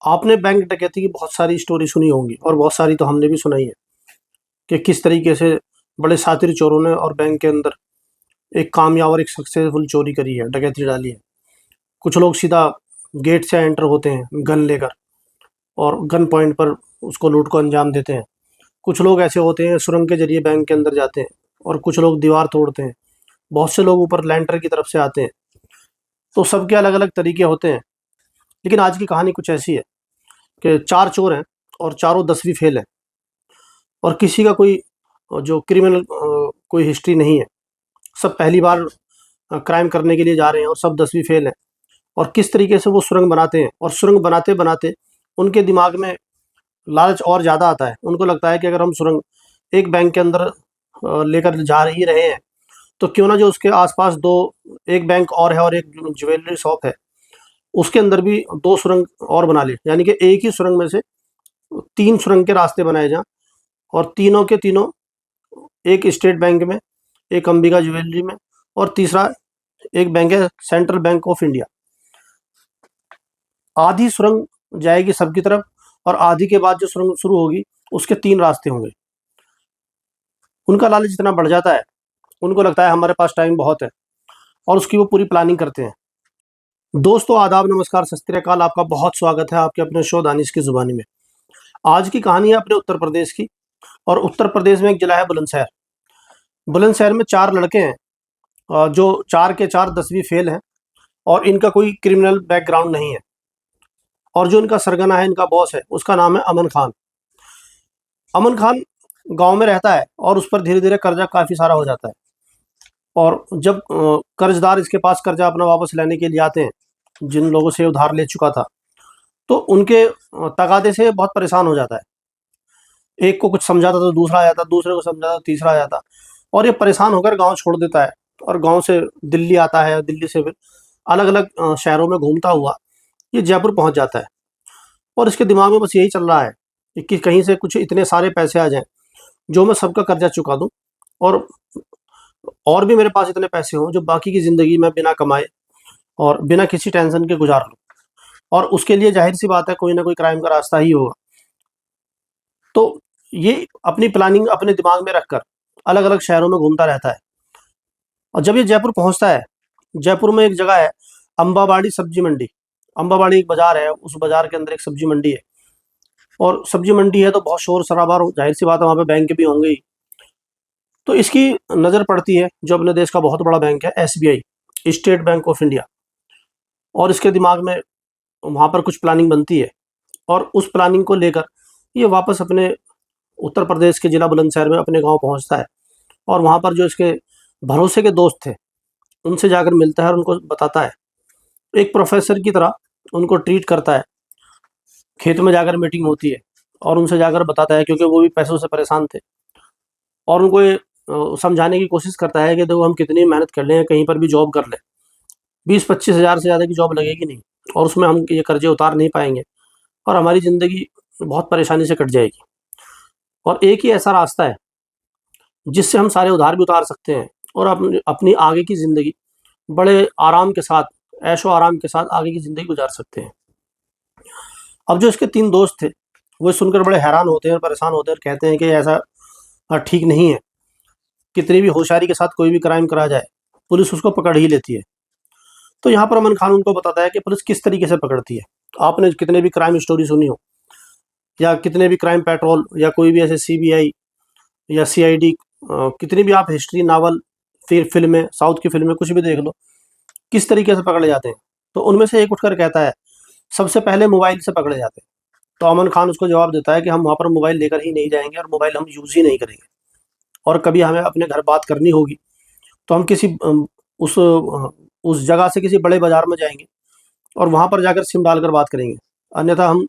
आपने बैंक डकैती की बहुत सारी स्टोरी सुनी होंगी और बहुत सारी तो हमने भी सुनाई है कि किस तरीके से बड़े शातिर चोरों ने और बैंक के अंदर एक कामयाब और एक सक्सेसफुल चोरी करी है, डकैती डाली है। कुछ लोग सीधा गेट से एंटर होते हैं गन लेकर और गन पॉइंट पर उसको लूट को अंजाम देते हैं। कुछ लोग ऐसे होते हैं सुरंग के जरिए बैंक के अंदर जाते हैं और कुछ लोग दीवार तोड़ते हैं। बहुत से लोग ऊपर लैंटर की तरफ से आते हैं। तो सबके अलग अलग तरीके होते हैं। लेकिन आज की कहानी कुछ ऐसी है कि चार चोर हैं और चारों 10वीं फेल हैं और किसी का कोई जो क्रिमिनल कोई हिस्ट्री नहीं है। सब पहली बार क्राइम करने के लिए जा रहे हैं और सब 10वीं फेल हैं। और किस तरीके से वो सुरंग बनाते हैं और सुरंग बनाते बनाते उनके दिमाग में लालच और ज़्यादा आता है। उनको लगता है कि अगर हम सुरंग एक बैंक के अंदर लेकर जा ही रहे हैं तो क्यों ना जो उसके आसपास दो एक बैंक और है और एक ज्वेलरी शॉप है उसके अंदर भी दो सुरंग और बना ले, यानी कि एक ही सुरंग में से 3 सुरंग के रास्ते बनाए जाएँ और तीनों के तीनों एक स्टेट बैंक में, एक अंबिका ज्वेलरी में और तीसरा एक बैंक है सेंट्रल बैंक ऑफ इंडिया। आधी सुरंग जाएगी सबकी तरफ और आधी के बाद जो सुरंग शुरू होगी उसके 3 रास्ते होंगे। उनका लालच इतना बढ़ जाता है, उनको लगता है हमारे पास टाइम बहुत है और उसकी वो पूरी प्लानिंग करते हैं। दोस्तों आदाब, नमस्कार, सत श्री अकाल। आपका बहुत स्वागत है आपके अपने शो दानिश की ज़ुबानी में। आज की कहानी है अपने उत्तर प्रदेश की और उत्तर प्रदेश में एक जिला है बुलंदशहर। बुलंदशहर में 4 लड़के हैं जो 4 के 4 10वीं फेल हैं और इनका कोई क्रिमिनल बैकग्राउंड नहीं है। और जो इनका सरगना है, इनका बॉस है, उसका नाम है अमन खान। अमन खान गाँव में रहता है और उस पर धीरे-धीरे कर्जा काफ़ी सारा हो जाता है। और जब कर्जदार इसके पास कर्जा अपना वापस लेने के लिए आते हैं, जिन लोगों से उधार ले चुका था, तो उनके तगादे से बहुत परेशान हो जाता है। एक को कुछ समझाता तो दूसरा आ जाता, दूसरे को समझाता तो तीसरा आ जाता और ये परेशान होकर गाँव छोड़ देता है और गाँव से दिल्ली आता है। दिल्ली से फिर अलग-अलग शहरों में घूमता हुआ ये जयपुर पहुँच जाता है और इसके दिमाग में बस यही चल रहा है कि कहीं से कुछ इतने सारे पैसे आ जाएँ, जो मैं सबका कर्जा चुका दूँ और भी मेरे पास इतने पैसे हों जो बाकी की ज़िंदगी में बिना कमाए और बिना किसी टेंशन के गुज़ार लूँ। और उसके लिए ज़ाहिर-सी बात है कोई ना कोई क्राइम का रास्ता ही होगा। तो ये अपनी प्लानिंग अपने दिमाग में रखकर अलग-अलग शहरों में घूमता रहता है। और जब ये जयपुर पहुँचता है, जयपुर में एक जगह है अम्बाबाड़ी सब्जी मंडी। अम्बाबाड़ी एक बाज़ार है, उस बाज़ार के अंदर एक सब्जी मंडी है और सब्जी मंडी है तो बहुत शोर-शराबा, ज़ाहिर-सी बात है वहाँ पे बैंक भी होंगे ही। तो इसकी नज़र पड़ती है जो अपने देश का बहुत बड़ा बैंक है SBI, state bank of India. और इसके दिमाग में वहाँ पर कुछ प्लानिंग बनती है और उस प्लानिंग को लेकर ये वापस अपने उत्तर प्रदेश के जिला बुलंदशहर में अपने गाँव पहुँचता है और वहाँ पर जो इसके भरोसे के दोस्त थे, उनसे जाकर मिलता है और उनको बताता है। एक प्रोफ़ेसर की तरह उनको ट्रीट करता है। खेत में जाकर मीटिंग होती है और उनसे जाकर बताता है, क्योंकि वो भी पैसों से परेशान थे और उनको ये समझाने की कोशिश करता है कि देखो हम कितनी मेहनत कर लें, कहीं पर भी जॉब कर लें, 20-25 हज़ार से ज़्यादा की जॉब लगेगी नहीं और उसमें हम ये कर्जे उतार नहीं पाएँगे और हमारी ज़िंदगी बहुत परेशानी से कट जाएगी। और एक ही ऐसा रास्ता है जिससे हम सारे उधार भी उतार सकते हैं और अपनी अपनी आगे की ज़िंदगी बड़े आराम के साथ, ऐशो-आराम के साथ आगे की ज़िंदगी गुज़ार सकते हैं। अब जो इसके 3 दोस्त थे, वो सुनकर बड़े हैरान होते हैं और परेशान होते हैं और कहते हैं कि ऐसा ठीक नहीं है। कितनी भी होशियारी के साथ कोई भी क्राइम करा जाए, पुलिस उसको पकड़ ही लेती है। तो यहाँ पर अमन खान उनको बताता है कि पुलिस किस तरीके से पकड़ती है। आपने कितने भी क्राइम स्टोरी सुनी हो या कितने भी क्राइम पेट्रोल या कोई भी ऐसे सीबीआई या सीआईडी, कितनी भी आप हिस्ट्री नावल, फिर फ़िल्में, साउथ की फ़िल्में कुछ भी देख लो, किस तरीके से पकड़े जाते हैं। तो उनमें से एक उठकर कहता है, सबसे पहले मोबाइल से पकड़े जाते हैं। तो अमन खान उसको जवाब देता है कि हम वहाँ पर मोबाइल लेकर ही नहीं जाएँगे और मोबाइल हम यूज़ ही नहीं करेंगे और कभी हमें अपने घर बात करनी होगी तो हम किसी उस जगह से किसी बड़े बाज़ार में जाएँगे और वहाँ पर जाकर सिम डालकर बात करेंगे, अन्यथा हम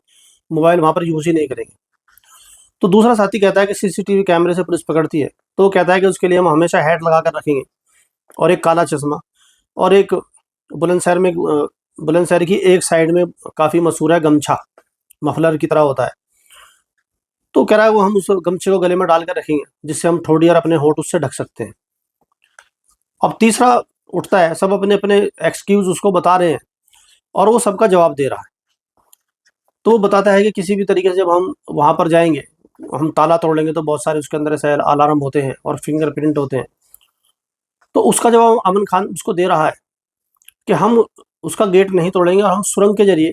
मोबाइल वहाँ पर यूज़ ही नहीं करेंगे। तो दूसरा साथी कहता है कि सीसीटीवी कैमरे से पुलिस पकड़ती है, तो वो कहता है कि उसके लिए हम हमेशा हैट लगा कर रखेंगे और एक काला चश्मा और एक बुलंदशहर में बुलंदशहर की एक साइड में काफ़ी मशहूर है गमछा, मफलर की तरह होता है। तो कह रहा है वो हम उस गमछे को गले में डाल कर रखेंगे, जिससे हम ठोड़ी और अपने होंठ उससे ढक सकते हैं। अब तीसरा उठता है, सब अपने-अपने एक्सक्यूज़ उसको बता रहे हैं और वो सबका जवाब दे रहा है। तो वो बताता है कि किसी भी तरीके से जब हम वहाँ पर जाएँगे, हम ताला तोड़ लेंगे तो बहुत सारे उसके अंदर ऐसे अलार्म होते हैं और फिंगरप्रिंट होते हैं। तो उसका जवाब अमन खान उसको दे रहा है कि हम उसका गेट नहीं तोड़ेंगे और हम सुरंग के ज़रिए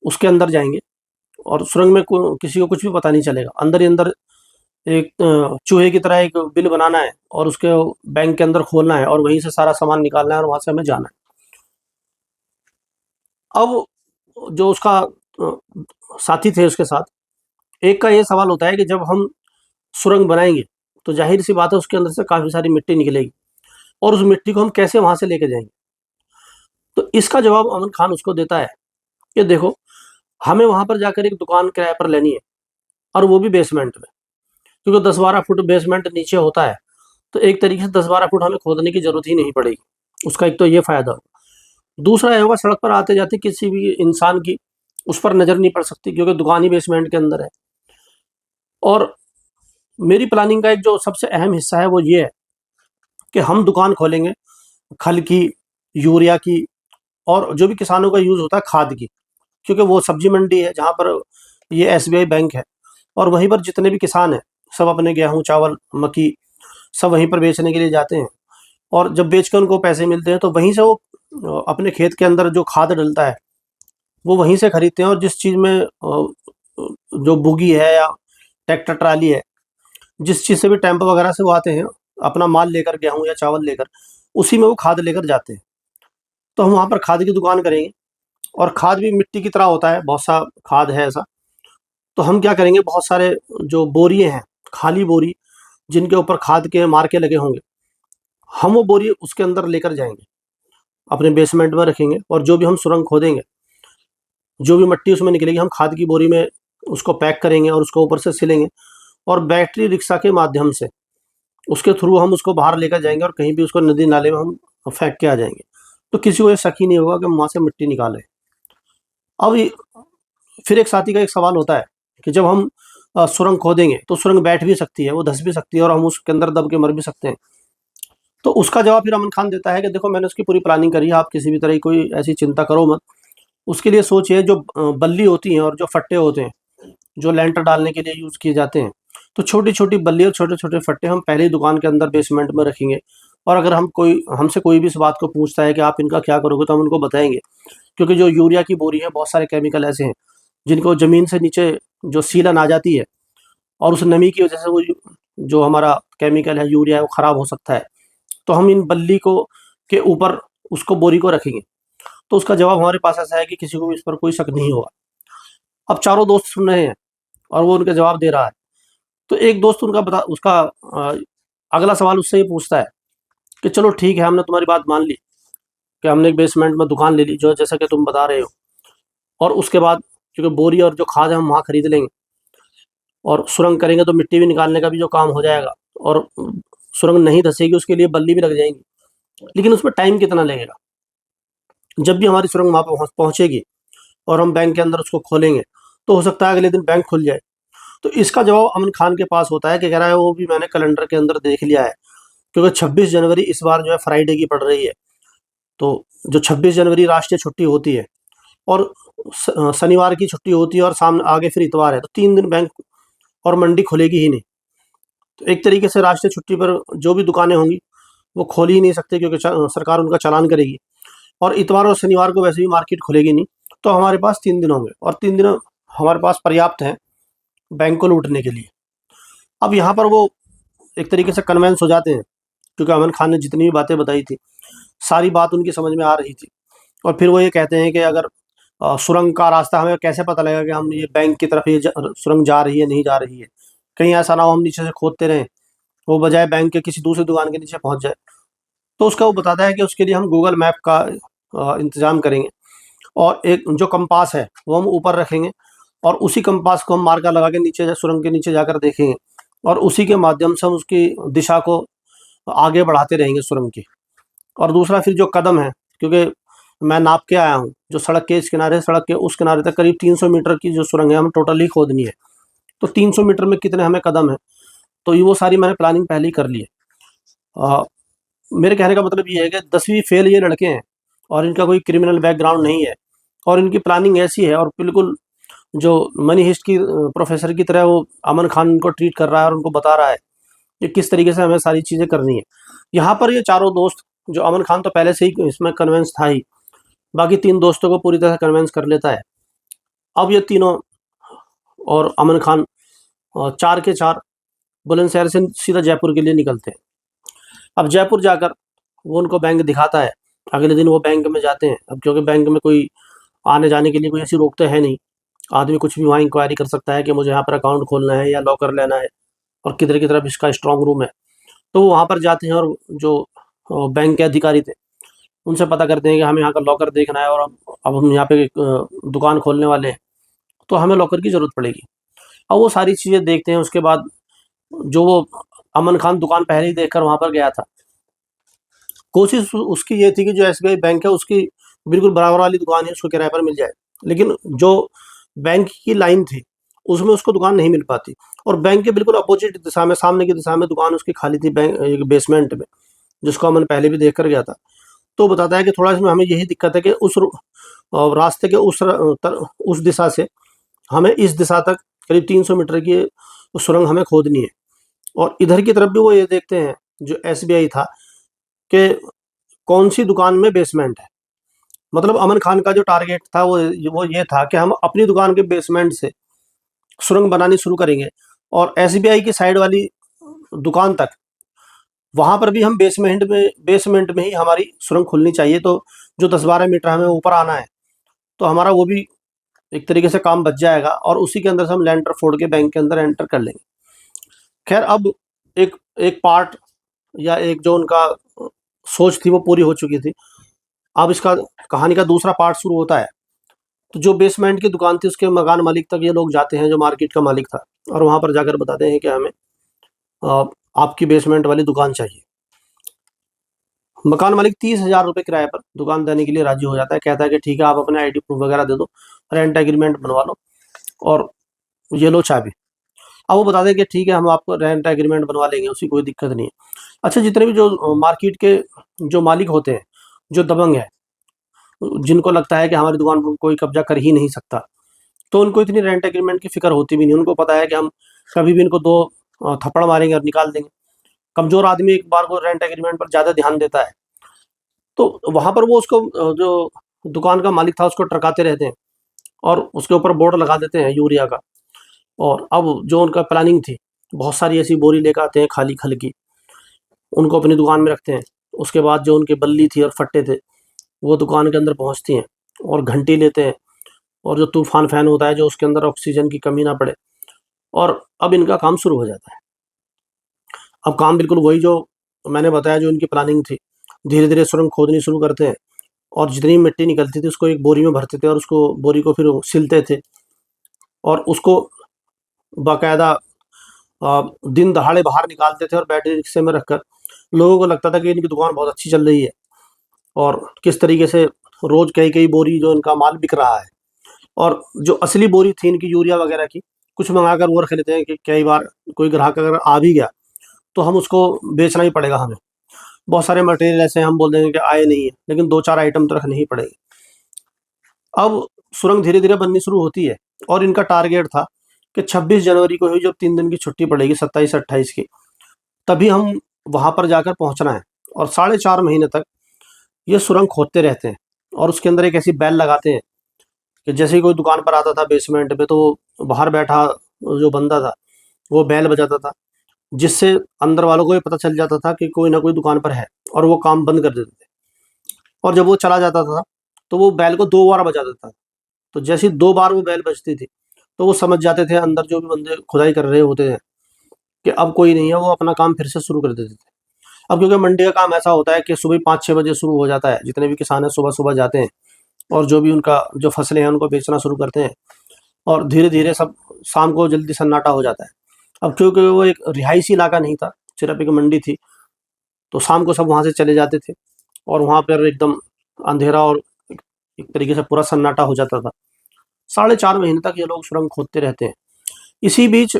उसके अंदर जाएँगे और सुरंग में को किसी को कुछ भी पता नहीं चलेगा। अंदर ही अंदर एक चूहे की तरह एक बिल बनाना है और उसके बैंक के अंदर खोलना है और वहीं से सारा सामान निकालना है और वहाँ से हमें जाना है। अब जो उसका साथी थे उसके साथ, एक का ये सवाल होता है कि जब हम सुरंग बनाएँगे, तो ज़ाहिर-सी बात है उसके अंदर से काफ़ी सारी मिट्टी निकलेगी और उस मिट्टी को हम कैसे वहाँ से लेके जाएँगे? तो इसका जवाब अमन खान उसको देता है कि देखो, हमें वहाँ पर जाकर एक दुकान किराए पर लेनी है और वो भी बेसमेंट में, क्योंकि 10-12 फुट बेसमेंट नीचे होता है, तो एक तरीके से 10-12 फुट हमें खोदने की ज़रूरत ही नहीं पड़ेगी। उसका एक तो ये फ़ायदा होगा। दूसरा ये होगा, सड़क पर आते-जाते किसी भी इंसान की उस पर नज़र नहीं पड़ सकती क्योंकि दुकान ही बेसमेंट के अंदर है। और मेरी प्लानिंग का एक जो सबसे अहम हिस्सा है वो ये है कि हम दुकान खोलेंगे खल की, यूरिया की और जो भी किसानों का यूज़ होता है खाद की। क्योंकि वो सब्जी मंडी है जहाँ पर ये एसबीआई बैंक है और वहीं पर जितने भी किसान हैं, सब अपने गेहूँ, चावल, मक्की सब वहीं पर बेचने के लिए जाते हैं और जब बेच के उनको पैसे मिलते हैं तो वहीं से वो अपने खेत के अंदर जो खाद डलता है, वो वहीं से खरीदते हैं और जिस चीज़ में जो बुगी है या ट्रैक्टर ट्राली है, जिस चीज़ से भी टेम्पो वगैरह से वो आते हैं, अपना माल लेकर गेहूँ या चावल लेकर, उसी में वो खाद लेकर जाते हैं। तो हम वहाँ पर खाद की दुकान करेंगे और खाद भी मिट्टी की तरह होता है, बहुत सा खाद है ऐसा। तो हम क्या करेंगे, बहुत सारे जो बोरिए हैं, खाली बोरी जिनके ऊपर खाद के मार्के लगे होंगे, हम वो बोरी उसके अंदर लेकर जाएँगे, अपने बेसमेंट में रखेंगे और जो भी हम सुरंग खोदेंगे, जो भी मिट्टी उसमें निकलेगी हम खाद की बोरी में उसको पैक करेंगे और उसको ऊपर से सिलेंगे और बैटरी रिक्शा के माध्यम से उसके थ्रू हम उसको बाहर लेकर जाएँगे और कहीं भी उसको नदी नाले में हम फेंक के आ जाएँगे। तो किसी को ये शक ही नहीं होगा कि हम वहाँ से मिट्टी निकाले। अब ये फिर एक साथी का एक सवाल होता है कि जब हम सुरंग खोदेंगे तो सुरंग बैठ भी सकती है, वो धँस भी सकती है और हम उसके अंदर दब के मर भी सकते हैं। तो उसका जवाब फिर अमन खान देता है कि देखो, मैंने उसकी पूरी प्लानिंग करी है, आप किसी भी तरह की कोई ऐसी चिंता करो मत। उसके लिए सोचिए, जो बल्ली होती हैं और जो फट्टे होते हैं, जो लेंटर डालने के लिए यूज़ किए जाते हैं, तो छोटी-छोटी बल्ली और छोटे-छोटे फट्टे हम पहले ही दुकान के अंदर बेसमेंट में रखेंगे और अगर हमसे कोई भी इस बात को पूछता है कि आप इनका क्या करोगे, तो हम उनको बताएँगे। क्योंकि जो यूरिया की बोरी है, बहुत सारे केमिकल ऐसे हैं, जिनको ज़मीन से नीचे जो सीलन आ जाती है और उस नमी की वजह से वो जो हमारा केमिकल है, यूरिया है, वो खराब हो सकता है। तो हम इन बल्ली को के ऊपर उसको बोरी को रखेंगे। तो उसका जवाब हमारे पास ऐसा है कि किसी को भी इस पर कोई शक नहीं होगा। अब चारों दोस्त सुन रहे हैं और वो उनके जवाब दे रहा है। तो एक दोस्त उनका बता उसका अगला सवाल उससे ये पूछता है कि चलो ठीक है, हमने तुम्हारी बात मान ली कि हमने एक बेसमेंट में दुकान ले ली, जो जैसा कि तुम बता रहे हो, और उसके बाद क्योंकि बोरी और जो खाद है हम वहाँ खरीद लेंगे और सुरंग करेंगे तो मिट्टी भी निकालने का भी जो काम हो जाएगा और सुरंग नहीं धँसेगी उसके लिए बल्ली भी लग जाएँगी। लेकिन उसमें टाइम कितना लगेगा? जब भी हमारी सुरंग वहाँ पे पहुँचेगी और हम बैंक के अंदर उसको खोलेंगे, तो हो सकता है अगले दिन बैंक खुल जाए। तो इसका जवाब अमन खान के पास होता है कि कह रहा है वो भी मैंने कैलेंडर के अंदर देख लिया है, क्योंकि 26 जनवरी इस बार जो है फ्राइडे की पड़ रही है। तो जो 26 जनवरी राष्ट्रीय छुट्टी होती है और शनिवार की छुट्टी होती है और सामने आगे फिर इतवार है, तो 3 दिन बैंक और मंडी खुलेगी ही नहीं। तो एक तरीके से राष्ट्रीय छुट्टी पर जो भी दुकानें होंगी, वो खोल ही नहीं सकते क्योंकि सरकार उनका चालान करेगी और इतवार और शनिवार को वैसे भी मार्केट खुलेगी नहीं। तो हमारे पास 3 दिन होंगे और 3 दिन हमारे पास पर्याप्त हैं बैंक को लूटने के लिए। अब यहाँ पर वो एक तरीके से कन्विंस हो जाते हैं, क्योंकि अमन खान ने जितनी भी बातें बताई थी, सारी बात उनकी समझ में आ रही थी और फिर वो ये कहते हैं कि अगर सुरंग का रास्ता हमें कैसे पता लगेगा कि हम ये बैंक की तरफ ये सुरंग जा रही है, नहीं जा रही है? कहीं ऐसा ना हो हम नीचे से खोदते रहें, वो बजाय बैंक के किसी दूसरी दुकान के नीचे पहुँच जाए। तो उसका वो बताता है कि उसके लिए हम गूगल मैप का इंतज़ाम करेंगे और एक जो कंपास है, वो हम ऊपर रखेंगे और उसी कंपास को हम मार्का लगा के नीचे सुरंग के नीचे जाकर देखेंगे और उसी के माध्यम से हम उसकी दिशा को आगे बढ़ाते रहेंगे सुरंग की। और दूसरा फिर जो कदम है, क्योंकि मैं नाप के आया हूँ, जो सड़क के इस किनारे, सड़क के उस किनारे तक करीब 300 मीटर की जो सुरंग है हमें टोटली खोदनी है। तो 300 मीटर में कितने हमें कदम हैं, तो ये वो सारी मैंने प्लानिंग पहले ही कर ली है। अ, मेरे कहने का मतलब ये है कि 10वीं फेल ये लड़के हैं और इनका कोई क्रिमिनल बैकग्राउंड नहीं है और इनकी प्लानिंग ऐसी है और बिल्कुल जो मनी हिस्ट की प्रोफेसर की तरह वो अमन खान उनको ट्रीट कर रहा है और उनको बता रहा है कि किस तरीके से हमें सारी चीज़ें करनी है। यहाँ पर ये चारों दोस्त, जो अमन खान तो पहले से ही इसमें कन्विंस था ही, बाकी 3 दोस्तों को पूरी तरह से कन्विंस कर लेता है। अब ये तीनों और अमन खान 4 के 4 बुलंदशहर से सीधा जयपुर के लिए निकलते हैं। अब जयपुर जाकर वो उनको बैंक दिखाता है। अगले दिन वो बैंक में जाते हैं। अब क्योंकि बैंक में कोई आने जाने के लिए कोई ऐसी रोक तो है नहीं, आदमी कुछ भी वहाँ इंक्वायरी कर सकता है कि मुझे यहाँ पर अकाउंट खोलना है या लॉकर लेना है और किधर की तरफ इसका स्ट्रॉन्ग रूम है। तो वो वहाँ पर जाते हैं और जो बैंक के अधिकारी थे उनसे पता करते हैं कि हमें यहाँ का लॉकर देखना है और अब हम यहाँ पे एक दुकान खोलने वाले हैं, तो हमें लॉकर की ज़रूरत पड़ेगी। अब वो सारी चीज़ें देखते हैं। उसके बाद जो वो अमन खान दुकान पहले ही देखकर वहाँ पर गया था, कोशिश उसकी ये थी कि जो एसबीआई बैंक है उसकी बिल्कुल बराबर वाली दुकान है उसको किराए पर मिल जाए, लेकिन जो बैंक की लाइन थी उसमें उसको दुकान नहीं मिल पाती और बैंक के बिल्कुल अपोजिट दिशा में, सामने की दिशा में दुकान उसकी खाली थी, बैंक एक बेसमेंट में, जिसको अमन पहले भी देख कर गया था। तो बताता है कि थोड़ा इसमें हमें यही दिक्कत है कि उस रास्ते के उस दिशा से हमें इस दिशा तक करीब 300 मीटर की सुरंग हमें खोदनी है। और इधर की तरफ भी वो ये देखते हैं जो एसबीआई था कि कौन सी दुकान में बेसमेंट है। मतलब अमन खान का जो टारगेट था वो ये था कि हम अपनी दुकान के बेसमेंट से सुरंग बनानी शुरू करेंगे और एसबीआई की साइड वाली दुकान तक, वहाँ पर भी हम बेसमेंट में ही हमारी सुरंग खुलनी चाहिए। तो जो 10-12 मीटर हमें ऊपर आना है, तो हमारा वो भी एक तरीके से काम बच जाएगा और उसी के अंदर से हम लेंटर फोड़ के बैंक के अंदर एंटर कर लेंगे। खैर, अब एक एक पार्ट या एक जो उनका सोच थी वो पूरी हो चुकी थी। अब इसका कहानी का दूसरा पार्ट शुरू होता है। तो जो बेसमेंट की दुकान थी उसके मकान मालिक तक ये लोग जाते हैं, जो मार्केट का मालिक था, और वहाँ पर जाकर बताते हैं कि हमें अ, आपकी बेसमेंट वाली दुकान चाहिए। मकान मालिक 30,000 रुपये किराए पर दुकान देने के लिए राजी हो जाता है। कहता है कि ठीक है, आप अपने आईडी प्रूफ वगैरह दे दो, रेंट एग्रीमेंट बनवा लो और ये लो चाबी। अब वो बताते हैं कि ठीक है, हम आपको रेंट एग्रीमेंट बनवा लेंगे, उसकी कोई दिक्कत नहीं है। अच्छा, जितने भी जो मार्केट के जो मालिक होते हैं, जो दबंग है, जिनको लगता है कि हमारी दुकान पर कोई कब्जा कर ही नहीं सकता, तो उनको इतनी रेंट एग्रीमेंट की फिक्र होती भी नहीं। उनको पता है कि हम कभी भी इनको 2 थप्पड़ मारेंगे और निकाल देंगे। कमज़ोर आदमी एक बार को रेंट एग्रीमेंट पर ज़्यादा ध्यान देता है। तो वहाँ पर वो उसको जो दुकान का मालिक था उसको टरकाते रहते हैं और उसके ऊपर बोर्ड लगा देते हैं यूरिया का। और अब जो उनका प्लानिंग थी, बहुत सारी ऐसी बोरी लेकर आते हैं खाली खल की, उनको अपनी दुकान में रखते हैं। उसके बाद जो उनकी बल्ली थी और फट्टे थे, वो दुकान के अंदर पहुँचती हैं और घंटी लेते हैं और जो तूफ़ान फ़ैन होता है, जो उसके अंदर ऑक्सीजन की कमी ना पड़े, और अब इनका काम शुरू हो जाता है। अब काम बिल्कुल वही जो मैंने बताया, जो इनकी प्लानिंग थी। धीरे-धीरे सुरंग खोदनी शुरू करते हैं और जितनी मिट्टी निकलती थी उसको एक बोरी में भरते थे और उसको बोरी को फिर वो सिलते थे और उसको बाकायदा दिन दहाड़े बाहर निकालते थे और बैटरी रिक्शे में रखकर लोगों को लगता था कि इनकी दुकान बहुत अच्छी चल रही है और किस तरीके से रोज़ कई-कई बोरी जो इनका माल बिक रहा है। और जो असली बोरी थी इनकी यूरिया वगैरह की, कुछ मँगाकर वो रख लेते हैं कि कई बार कोई ग्राहक अगर आ भी गया, तो हम उसको बेचना ही पड़ेगा हमें। बहुत सारे मटेरियल ऐसे हैं, हम बोल देंगे कि आए नहीं है, लेकिन 2-4 आइटम तो रखने ही पड़ेंगे। अब सुरंग धीरे-धीरे बननी शुरू होती है और इनका टारगेट था कि 26 जनवरी को ही जब 3 दिन की छुट्टी पड़ेगी, 27-28 की, तभी हम वहाँ पर जाकर पहुँचना है। और साढ़े 4 महीने तक ये सुरंग खोदते रहते हैं और उसके अंदर एक ऐसी बेल लगाते हैं कि जैसे ही कोई दुकान पर आता था बेसमेंट में, तो बाहर बैठा जो बंदा था, वो बेल बजाता था, जिससे अंदर वालों को ये पता चल जाता था कि कोई ना कोई दुकान पर है और वो काम बंद कर देते थे। और जब वो चला जाता था, तो वो बैल को 2 बार बजा देता था। तो जैसे ही 2 बार वो बैल बजती थी, तो वो समझ जाते थे अंदर जो भी बंदे खुदाई कर रहे होते हैं कि अब कोई नहीं है, वो अपना काम फिर से शुरू कर देते थे। अब क्योंकि मंडी का काम ऐसा होता है कि सुबह 5-6 बजे शुरू हो जाता है, जितने भी किसान हैं सुबह-सुबह जाते हैं और जो भी उनका जो फसलें हैं उनको बेचना शुरू करते हैं और धीरे-धीरे सब शाम को जल्दी सन्नाटा हो जाता है। अब क्योंकि वो एक रिहायशी इलाका नहीं था, सिर्फ़ एक मंडी थी, तो शाम को सब वहाँ से चले जाते थे और वहाँ पर एकदम अंधेरा और एक एक तरीके से पूरा सन्नाटा हो जाता था। साढ़े 4 महीने तक ये लोग सुरंग खोदते रहते हैं। इसी बीच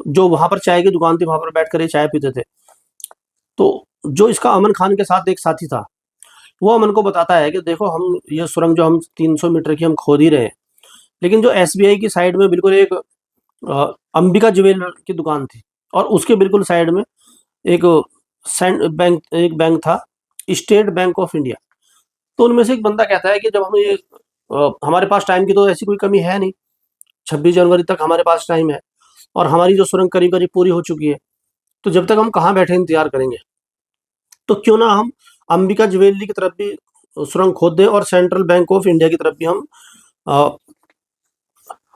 जो वहाँ पर चाय की दुकान थी, वहाँ पर बैठकर ये चाय पीते थे। तो जो इसका अमन खान के साथ एक साथी था, वो अमन को बताता है कि देखो, हम ये सुरंग जो हम 300 मीटर की हम खोद ही रहे हैं, लेकिन जो एसबीआई की साइड में बिल्कुल एक अंबिका ज्वेलर की दुकान थी, और उसके बिल्कुल साइड में एक एक बैंक था, स्टेट बैंक ऑफ इंडिया। तो उनमें से एक बंदा कहता है कि जब हम ये हमारे पास टाइम की तो ऐसी कोई कमी है नहीं, 26 जनवरी तक हमारे पास टाइम है, और हमारी जो सुरंग करीब करीब पूरी हो चुकी है, तो जब तक हम कहाँ बैठे इंतजार करेंगे, तो क्यों ना हम अंबिका ज्वेलरी की तरफ भी सुरंग खोद दें, और सेंट्रल बैंक ऑफ इंडिया की तरफ भी हम अ,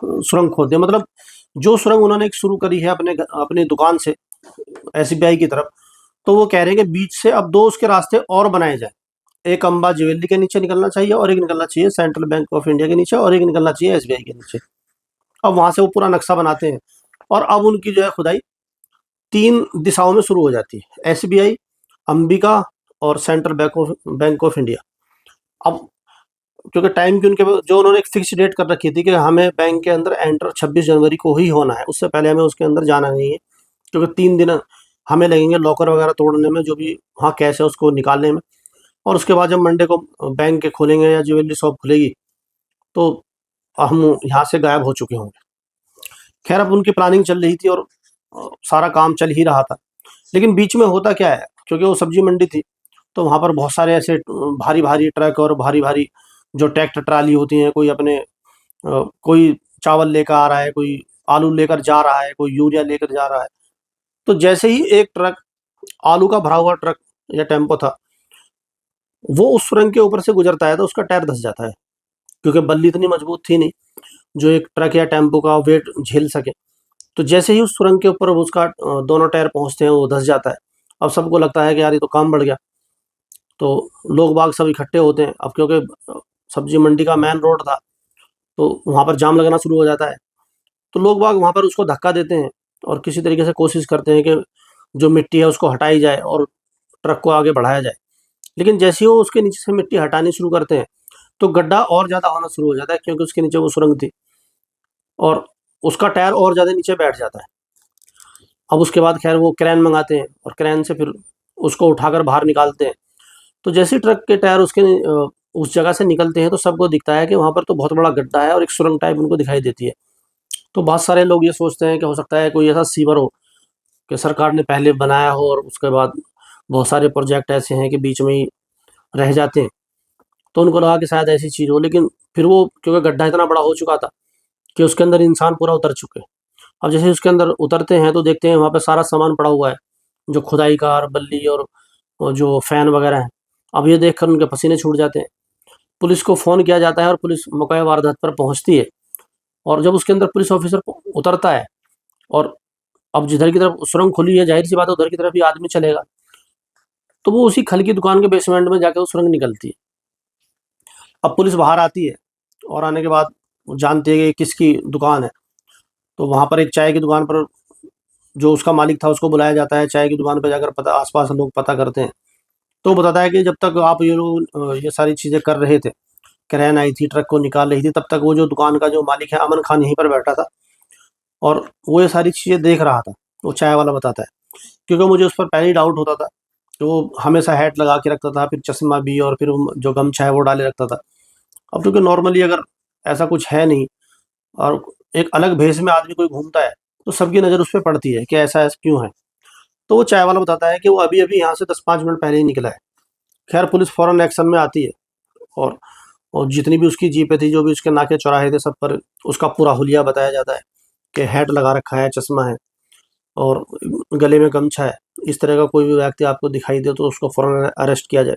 सुरंग खोद दें। मतलब जो सुरंग उन्होंने एक शुरू करी है अपनी दुकान से एसबीआई की तरफ, तो वो कह रहे हैं कि बीच से अब दो उसके रास्ते और बनाए जाए। एक अंबा ज्वेलरी के नीचे निकलना चाहिए, और एक निकलना चाहिए सेंट्रल बैंक ऑफ इंडिया के नीचे, और एक निकलना चाहिए एसबीआई के नीचे। अब वहां से वो पूरा नक्शा बनाते हैं, और अब उनकी जो है खुदाई 3 दिशाओं में शुरू हो जाती है, एसबीआई, अंबिका और सेंट्रल बैंक ऑफ इंडिया। अब क्योंकि टाइम की उनके जो उन्होंने एक फिक्स डेट कर रखी थी कि हमें बैंक के अंदर एंटर 26 जनवरी को ही होना है, उससे पहले हमें उसके अंदर जाना नहीं है, क्योंकि 3 दिन हमें लगेंगे लॉकर वगैरह तोड़ने में, जो भी वहाँ कैश है उसको निकालने में, और उसके बाद जब मंडे को बैंक के खोलेंगे या ज्वेलरी शॉप खुलेगी, तो हम यहाँ से गायब हो चुके होंगे। खैर, अब उनकी प्लानिंग चल रही थी, और सारा काम चल ही रहा था। लेकिन बीच में होता क्या है, क्योंकि वो सब्जी मंडी थी, तो वहाँ पर बहुत सारे ऐसे भारी भारी ट्रक और भारी भारी जो ट्रैक्टर ट्राली होती हैं, कोई अपने कोई चावल लेकर आ रहा है, कोई आलू लेकर जा रहा है, कोई यूरिया लेकर जा रहा है। तो जैसे ही एक ट्रक, आलू का भरा हुआ ट्रक या टेम्पो था, वो उस सुरंग के ऊपर से गुजरता है, तो उसका टायर धस जाता है, क्योंकि बल्ली इतनी मजबूत थी नहीं जो एक ट्रक या टेम्पो का वेट झेल सके। तो जैसे ही उस सुरंग के ऊपर उसका दोनों टायर पहुंचते हैं, वो धस जाता है। अब सबको लगता है कि यार ये तो काम बढ़ गया, तो लोग बाग सब इकट्ठे होते हैं। अब क्योंकि सब्जी मंडी का मेन रोड था, तो वहाँ पर जाम लगना शुरू हो जाता है। तो लोग बाग वहाँ पर उसको धक्का देते हैं, और किसी तरीके से कोशिश करते हैं कि जो मिट्टी है उसको हटाई जाए और ट्रक को आगे बढ़ाया जाए। लेकिन जैसे ही वो उसके नीचे से मिट्टी हटानी शुरू करते हैं, तो गड्ढा और ज़्यादा होना शुरू हो जाता है, क्योंकि उसके नीचे वो सुरंग थी, और उसका टायर और ज़्यादा नीचे बैठ जाता है। अब उसके बाद खैर वो क्रेन मंगाते हैं, और क्रेन से फिर उसको उठाकर बाहर निकालते हैं। तो जैसे ही ट्रक के टायर उस जगह से निकलते हैं, तो सबको दिखता है कि वहाँ पर तो बहुत बड़ा गड्ढा है, और एक सुरंग टाइप उनको दिखाई देती है। तो बहुत सारे लोग ये सोचते हैं कि हो सकता है कोई ऐसा सीवर हो कि सरकार ने पहले बनाया हो, और उसके बाद बहुत सारे प्रोजेक्ट ऐसे हैं कि बीच में ही रह जाते हैं। तो उनको लगा कि शायद ऐसी चीज़ हो, लेकिन फिर वो क्योंकि गड्ढा इतना बड़ा हो चुका था कि उसके अंदर इंसान पूरा उतर चुके हैं। अब जैसे उसके अंदर उतरते हैं, तो देखते हैं वहाँ पे सारा सामान पड़ा हुआ है, जो खुदाई का, और बल्ली, और जो फ़ैन वगैरह हैं। अब ये देखकर उनके पसीने छूट जाते हैं। पुलिस को फ़ोन किया जाता है, और पुलिस मौके वारदात पर पहुँचती है। और जब उसके अंदर पुलिस ऑफिसर उतरता है, और अब जिधर की तरफ सुरंग खुली है, ज़ाहिर सी बात है उधर की तरफ ही आदमी चलेगा। तो वो उसी खल की दुकान के बेसमेंट में जाके वो सुरंग निकलती है। अब पुलिस बाहर आती है, और आने के बाद वो जानती है कि ये किसकी दुकान है। तो वहाँ पर एक चाय की दुकान पर जो उसका मालिक था, उसको बुलाया जाता है। चाय की दुकान पे जाकर पता आस-पास लोग पता करते हैं। तो वो बताता है कि जब तक आप ये लोग ये सारी चीज़ें कर रहे थे, क्रेन आई थी, ट्रक को निकाल रही थी, तब तक वो जो दुकान का जो मालिक है, अमन खान, यहीं पर बैठा था, और वो ये सारी चीज़ें देख रहा था। वो चाय वाला बताता है, क्योंकि मुझे उस पर पहले ही डाउट होता था कि वो हमेशा हैट लगा के रखता था, फिर चश्मा भी, और फिर वो जो गमछा है वो डाले रखता था। अब क्योंकि नॉर्मली अगर ऐसा कुछ है नहीं, और एक अलग भेष में आदमी कोई घूमता है, तो सबकी नज़र उस पे पड़ती है कि ऐसा क्यों है। तो वो चाय वाला बताता है कि वो अभी-अभी यहाँ से 10-5 मिनट पहले ही निकला है। खैर, पुलिस फ़ौरन एक्शन में आती है, और जितनी भी उसकी जीपें थी, जो भी उसके नाके चौराहे थे, सब पर उसका पूरा हुलिया बताया जाता है कि हैट लगा रखा है, चश्मा है, और गले में गमछा है। इस तरह का कोई भी व्यक्ति आपको दिखाई दे, तो उसको फ़ौरन अरेस्ट किया जाए।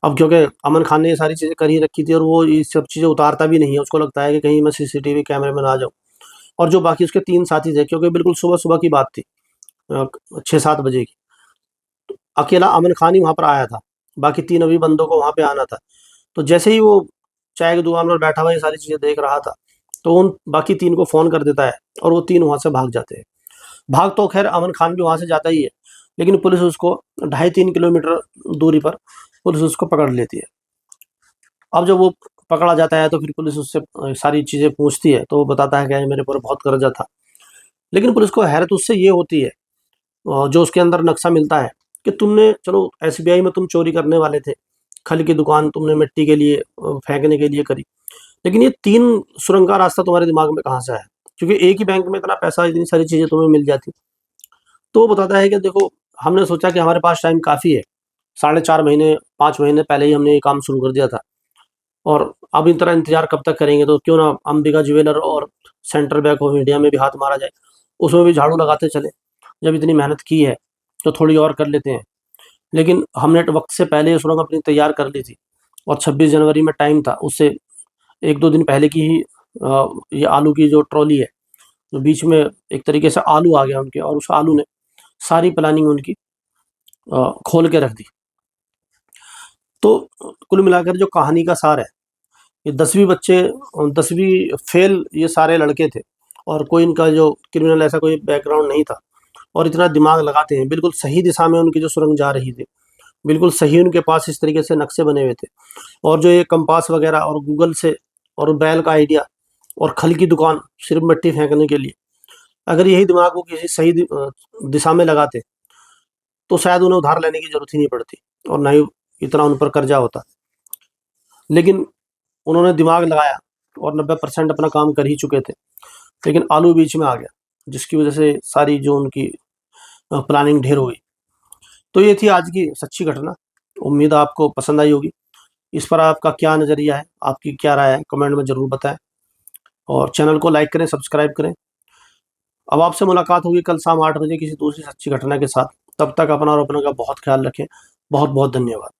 अब क्योंकि अमन खान ने ये सारी चीज़ें कर ही रखी थी, और वो ये सब चीज़ें उतारता भी नहीं है। उसको लगता है कि कहीं मैं सीसीटीवी कैमरे में ना आ जाऊँ। और जो बाकी उसके 3 साथी थे, क्योंकि बिल्कुल सुबह-सुबह की बात थी, 6-7 बजे की। अकेला अमन खान ही वहाँ पर आया था, बाकी 3 अभी बंदों को वहाँ पे आना था। तो जैसे ही वो चाय की दुकान पर बैठा हुआ ये सारी चीज़ें देख रहा था, तो उन बाकी 3 को फ़ोन कर देता है, और वो 3 वहाँ से भाग जाते हैं। भाग तो खैर अमन खान भी वहाँ से जाता ही है, लेकिन पुलिस उसको ढाई 3 किलोमीटर दूरी पर पुलिस उसको पकड़ लेती है। अब जब वो पकड़ा जाता है, तो फिर पुलिस उससे सारी चीज़ें पूछती है, तो वो बताता है कि ये मेरे ऊपर बहुत कर्जा था। लेकिन पुलिस को हैरत उससे ये होती है, जो उसके अंदर नक्शा मिलता है, कि तुमने चलो एसबीआई में तुम चोरी करने वाले थे, खल की दुकान तुमने मिट्टी के लिए फेंकने के लिए करी, लेकिन ये 3 सुरंग का रास्ता तुम्हारे दिमाग में कहाँ से आया? क्योंकि एक ही बैंक में इतना पैसा, इतनी सारी चीज़ें तुम्हें मिल जाती। तो वो बताता है कि देखो, हमने सोचा कि हमारे पास टाइम काफ़ी है, साढ़े 4 महीने, 5 महीने पहले ही हमने ये काम शुरू कर दिया था, और अब इतना इंतज़ार कब तक करेंगे? तो क्यों ना अंबिका ज्वेलर और सेंट्रल बैंक ऑफ इंडिया में भी हाथ मारा जाए, उसमें भी झाड़ू लगाते चले। जब इतनी मेहनत की है, तो थोड़ी और कर लेते हैं। लेकिन हमने वक़्त से पहले ये सुरंग अपनी तैयार कर ली थी, और 26 जनवरी में टाइम था, उससे 1-2 दिन पहले की ही ये आलू की जो ट्रॉली है, तो बीच में एक तरीके से आलू आ गया उनके, और उस आलू ने सारी प्लानिंग उनकी खोल के रख दी। तो कुल मिलाकर जो कहानी का सार है, ये 10वीं बच्चे, 10वीं फेल ये सारे लड़के थे, और कोई इनका जो क्रिमिनल ऐसा कोई बैकग्राउंड नहीं था, और इतना दिमाग लगाते हैं, बिल्कुल सही दिशा में उनकी जो सुरंग जा रही थी, बिल्कुल सही उनके पास इस तरीके से नक्शे बने हुए थे। और जो ये कंपास वगैरह और गूगल से, और बैल का आइडिया, और खल की दुकान सिर्फ मिट्टी फेंकने के लिए, अगर यही दिमाग वो किसी सही दिशा में लगाते, तो शायद उन्हें उधार लेने की ज़रूरत ही नहीं पड़ती, और ना ही इतना उन पर कर्जा होता। लेकिन उन्होंने दिमाग लगाया, और 90% अपना काम कर ही चुके थे, लेकिन आलू बीच में आ गया, जिसकी वजह से सारी जो उनकी प्लानिंग ढेर हो गई। तो ये थी आज की सच्ची घटना। उम्मीद है आपको पसंद आई होगी। इस पर आपका क्या नज़रिया है, आपकी क्या राय है, कमेंट में ज़रूर बताएं, और चैनल को लाइक करें, सब्सक्राइब करें। अब आपसे मुलाकात होगी कल शाम 8 बजे किसी दूसरी सच्ची घटना के साथ। तब तक अपना और अपनों का बहुत ख्याल रखें। बहुत बहुत धन्यवाद।